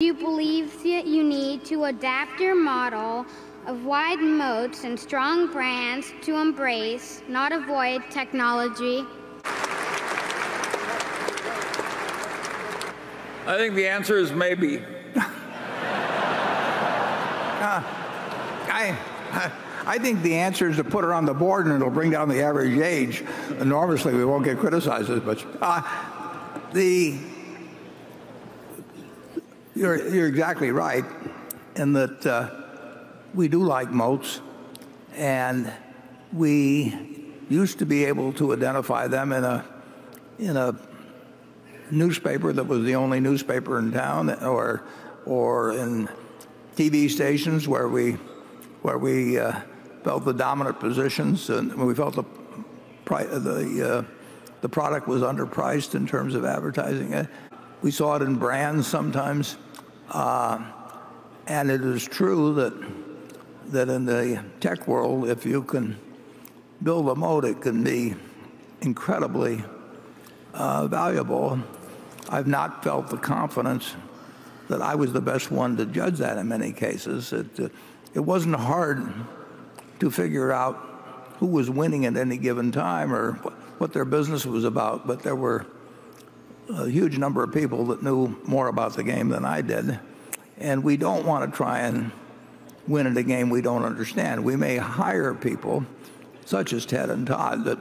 Do you believe that you need to adapt your model of wide moats and strong brands to embrace, not avoid, technology? I think the answer is maybe. I think the answer is to put her on the board, and it'll bring down the average age enormously. We won't get criticized as much. You're exactly right in that we do like moats, and we used to be able to identify them in a newspaper that was the only newspaper in town, or in TV stations where we felt the dominant positions, and we felt the product was underpriced in terms of advertising it. We saw it in brands sometimes, and it is true that in the tech world, if you can build a moat, it can be incredibly valuable. I've not felt the confidence that I was the best one to judge that in many cases. It wasn't hard to figure out who was winning at any given time or what their business was about, but there were a huge number of people that knew more about the game than I did, and we don't want to try and win at a game we don't understand. We may hire people, such as Ted and Todd, that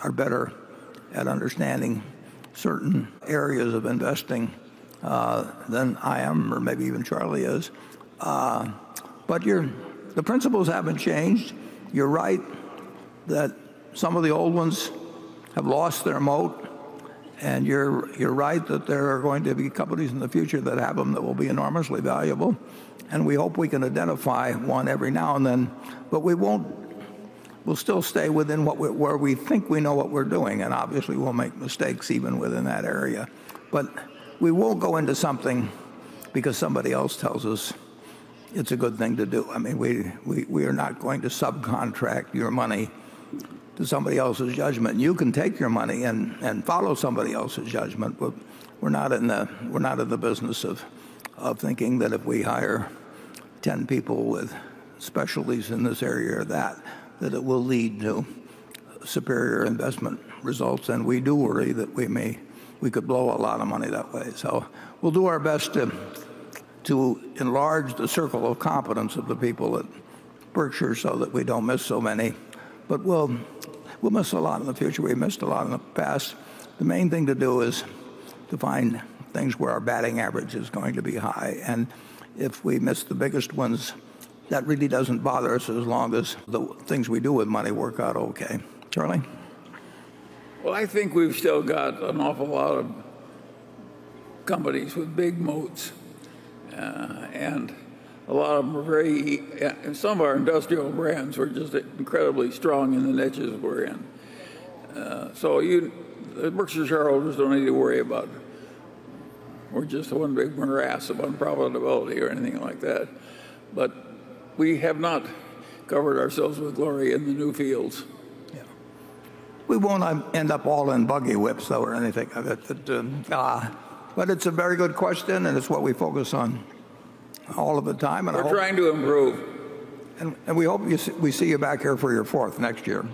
are better at understanding certain areas of investing than I am, or maybe even Charlie is. But the principles haven't changed. You're right that some of the old ones have lost their moat, and you're right that there are going to be companies in the future that have them that will be enormously valuable, and we hope we can identify one every now and then, but we'll still stay within where we think we know what we're doing, and obviously we'll make mistakes even within that area. But we won't go into something because somebody else tells us it's a good thing to do. I mean, we are not going to subcontract your money to somebody else's judgment. You can take your money and follow somebody else's judgment, but we're not in the business of thinking that if we hire 10 people with specialties in this area or that it will lead to superior investment results. And we do worry that we could blow a lot of money that way. So we'll do our best to enlarge the circle of competence of the people at Berkshire so that we don't miss so many. But we'll miss a lot in the future. We missed a lot in the past. The main thing to do is to find things where our batting average is going to be high. And if we miss the biggest ones, that really doesn't bother us as long as the things we do with money work out okay. Charlie? Well, I think we've still got an awful lot of companies with big moats, and a lot of them are some of our industrial brands were just incredibly strong in the niches we're in. So the Berkshire shareholders don't need to worry about we're just one big morass of unprofitability or anything like that. But we have not covered ourselves with glory in the new fields. Yeah. We won't end up all in buggy whips, though, or anything of it. But it's a very good question, and it's what we focus on all of the time. And we're trying to improve. And we hope we see you back here for your fourth next year.